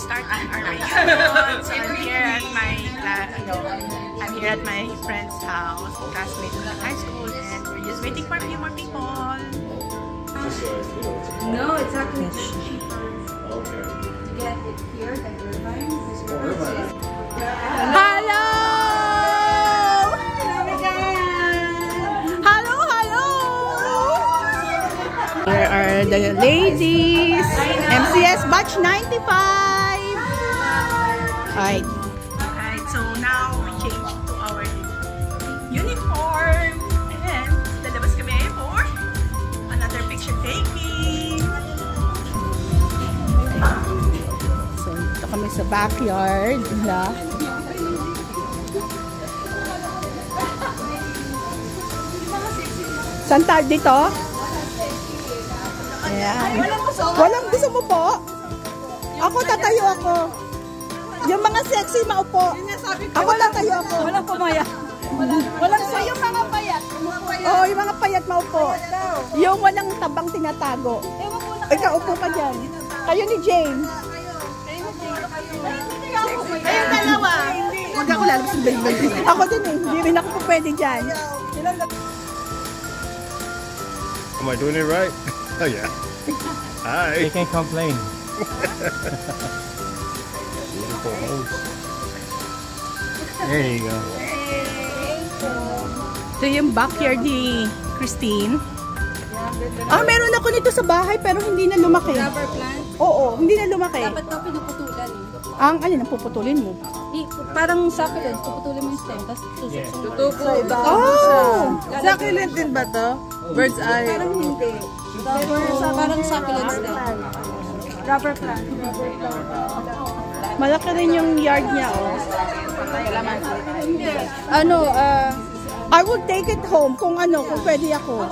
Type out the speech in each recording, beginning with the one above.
starting our reunion. So I'm here at my friend's house, classmate in high school, and we're just waiting for a few more people. No, it's actually cheaper to get it here than Irvine. Hello! Hello, hello! Here are the ladies. MCS batch 95. Alright. Alright, so now we change to our uniform. And lalabas kami for another picture taking. So dito kami sa backyard. Saan tayo dito? Ayan. Walang gusto mo po? Ako tatayo ako. Yung mga sexy maupo. Ako tatayo ako. Walang pumaya. Walang sa yung mga payat. Oo, yung mga payat maupo. Yung walang tabang tinatago. Ikaw, upo ka dyan. Kayo ni Jane. Kayong dalawa. Huwag ako lalabas ng bag-bag. Ako din eh. Hindi rin ako po pwede dyan. Am I doing it right? Oh yeah. Hi. You can't complain. Beautiful house. There you go. Ito yung backyard ni Christine. Meron ako nito sa bahay pero hindi na lumaki. Rubber plant? Oo, hindi na lumaki. Dapat ito pinuputulan eh. Alin ang puputulin mo? Parang succulent, puputulin mo yung stem, tapos tutubo. Oh! Succulent din ba to? Bird's eye. Parang hindi. Parang succulent stem. Rubber plant. Malaki rin yung yard niya, oh. I will take it home kung pwede ako.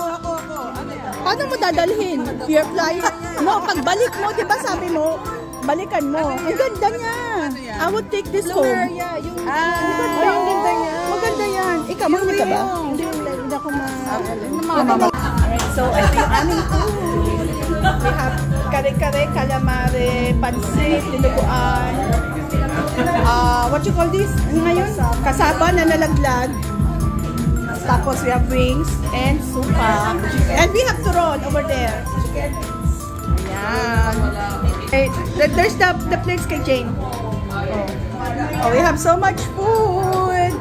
Paano mo dadalhin? Fear fly? No, pagbalik mo, di ba sabi mo, balikan mo. Ang ganda niya. I will take this home. Yung ganda niya. Maganda yan. Ikaw, mahilig ka ba? Hindi ako so, ito yung aming food. We have kare-kare, calamari, pansit, dinuguan. What you call this? Ngayon? Kasaba na nalaglag. Tapos we have wings and supa. And we have turon over there. Ayan. Hey, there's the plates kay Jane. Oh, we have so much food.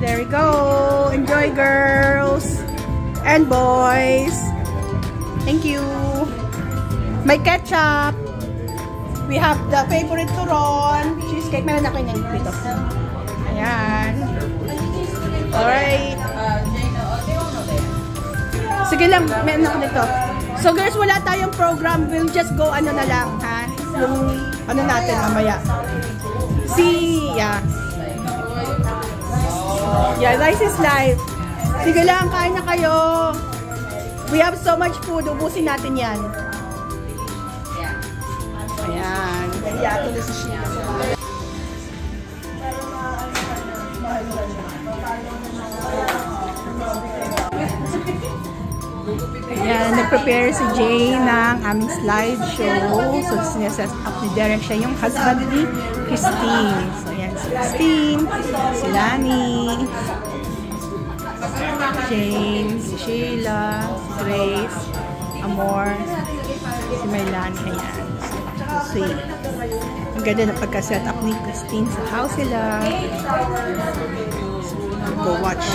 There we go. Enjoy, girls and boys. Thank you. May ketchup. We have the favorite turon. Cheesecake. Meron ako yung dito. Ayan. Alright. Sige lang, meron ako dito. So girls, wala tayong program. We'll just go na lang, ha? Yung natin mamaya. Yeah, Rice is life. Sige lang, kain na kayo. We have so much food. Ubusin natin yan. Ayan. Kaya tuloy si Sheila. Ayan, nag-prepare si Jane ng aming slideshow. So, sineset up ni Derek siya yung husband ni Christine. So, ayan, si Christine, si Lani, Jane, si Sheila, si Grace, Amor, si Maylani. Ayan. So, see. Ang ganda na pagka-set up ni Christine sa house nila. Go watch.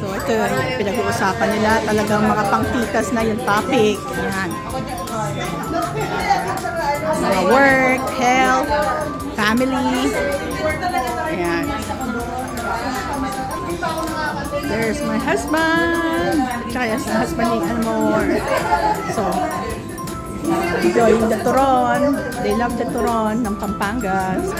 So, ito yung pinag-uusapan nila. Talagang mga pangtikas na yung topic. Ayan. Mga work, health, family. Ayan. There's my husband. Tsaka sa husband ni Amor. So, enjoying the turon. They love the turon ng Pampangas.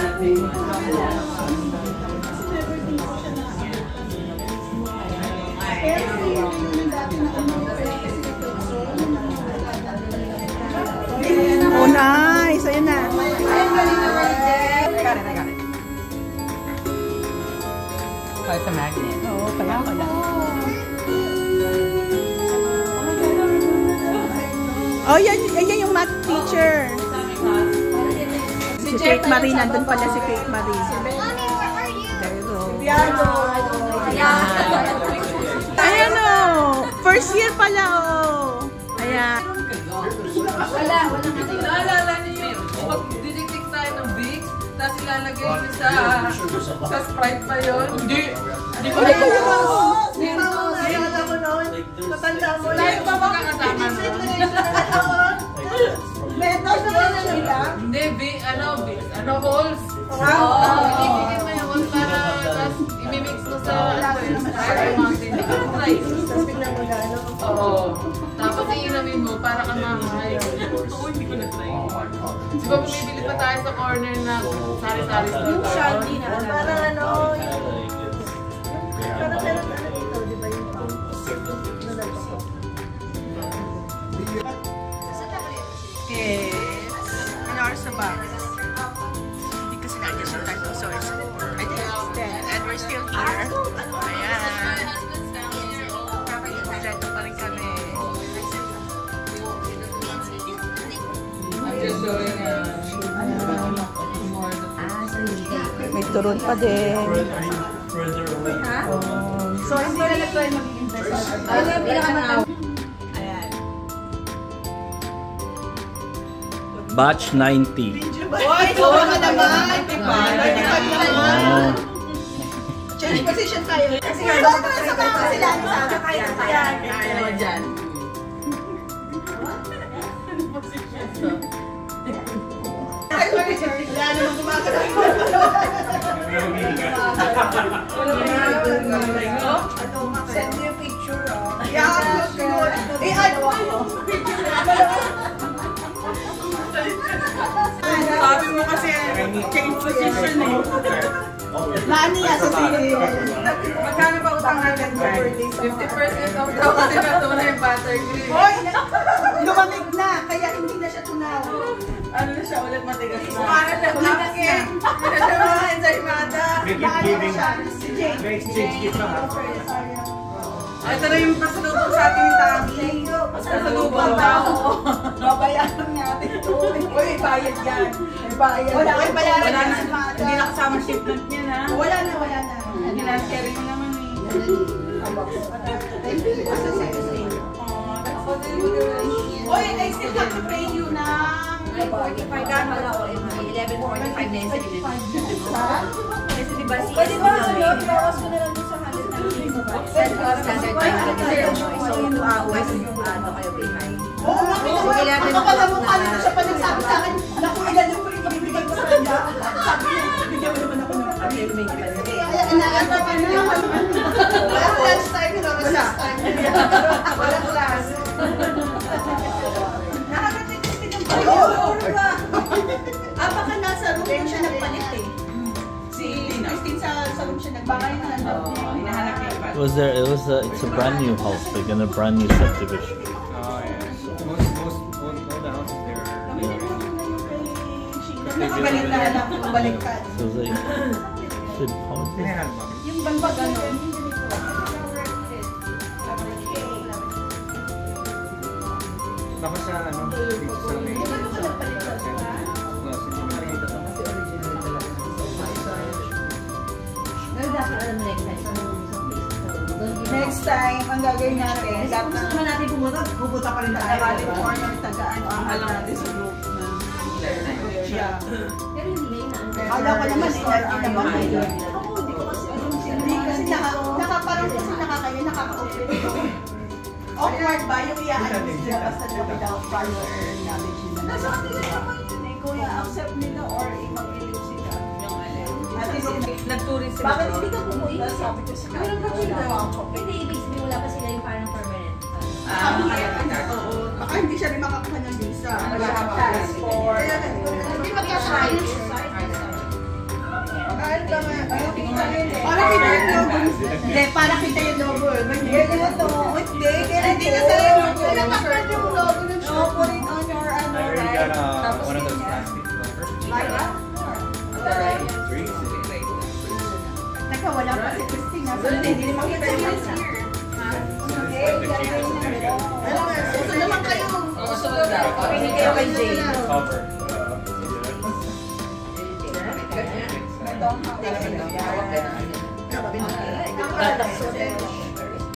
Oh, nice! Ayun na. I got it. Oh, it's a magnet. Oo, kaya pala. Oh, yan yung math teacher. Si Kate Marie, nandun pala si Kate Marie. There you go. Ayan o! First year pala o! Ayan. Wala naalala niyo yun. Mag-didiktik tayo ng Vicks, tapos ilalagay niyo sa Sprite pa yun. Hindi ko na yun. Matanda mo. Tayo pa magkakasama na. Hindi, Vicks, holes. Ibigin mo yung holes para imimix mo sa mountain. Hindi ko try. Oo. Tapos iinamin mo para ka mamahay. Oo, hindi ko na-try. Di ba bumibili pa tayo sa corner na sari-sari store? Yung shandy na. Parang ano, parang meron na dito, di ba yung pang? It's an oras na ba? Hindi kasi na-adjust yung time ko. So it's, I think it's 10. And we're still here. Ayan. Kompleto pa rin kami. I'm just showing more the May turon pa din. So, hindi na nag-try mag-invest. Ano yung pinakamatawag? Batch 90. Oy, gawa ka naman! Change position tayo. Kasi nga, sa mga sila sa kaya Ano dyan? wala naman gumagalaw. Send me a picture. I-add mo yung sabi mo kasi change position eh. Lani yan sa Magkano ba utang natin sa birthday? 50% off daw kasi natuwa na yung buttercream. Hoy! Lumamig na, kaya hindi na siya tunaw. Ano na siya ulit matigas na? Para na Hindi na siya mga ensaymada. Si Jane. Ito na yung pasalubong sa atin ni Tami. Pasalubong daw. Babayaran natin ito. Uy, bayad yan. May bayad. Wala kang bayaran. Wala na. Hindi na kasama shipment niya na. Wala na. Hindi na carry mo naman eh. Oy, I still have to pay you na. 45 ka pala o 11:45 na yung sarili. Kasi diba si Pwede ba ano? Bawas ko na lang doon sa 100 standard time kasi so 2 hours ano kayo behind. Oo, nakakala mo kanina siya pa nagsabi sa akin, naku, ilan yung pinibigay ko sa kanya. Sabi niya, bigyan mo naman ako ng inaanta ka na. Walang last time, last time. Walang last. Nakakatitis din ang balik. Baka nasa room siya nagpalit eh. Si Christine sa room siya nagpalit. Hinahanap niya yung balik. It's a brand new house, like in a brand new subdivision. Oh yeah. Most all the houses there are. Nakabalik na lang kung baliktad. So it's like, how is it? Yung balbag ano? Tapos sa ano, dito sa may. Next time, ang gagawin natin, lahat na Gusto natin pumunta pa rin tayo. tagalin mo ng tagaan, alam natin sa group na siya. Pero hindi na. Akala ko naman, naman hindi ko kasi alam siya. Hindi kasi nakaparang kasi nakaka-open. Awkward ba yung i-ano sila basta na without prior knowledge nila? Nasa kanila naman yun eh, kung i-accept nila or i-mag-ilip sila. At least, Nag-tourist sila. bakit hindi ka pumunta? Sabi ko sa Meron ka kanila. Hindi, ibig sabihin wala pa sila yung parang permanent. Oo. Baka hindi siya rin makakuha ng visa. Wala kang passport. Hindi magkasaya. Kahit ba nga, para kita yung logo. Hindi, para kita yung logo. Ganyan to. Hindi na sa'yo. Wala kakad yung logo ng show. Put it on your ano, I already right? got one of those plastic covers. Like that? Three. Teka, wala pa si Christine. Hindi na makita yung visa. Susunod naman kayo. Susunod daw. Hindi kayo kay Jane. Cover. Take it.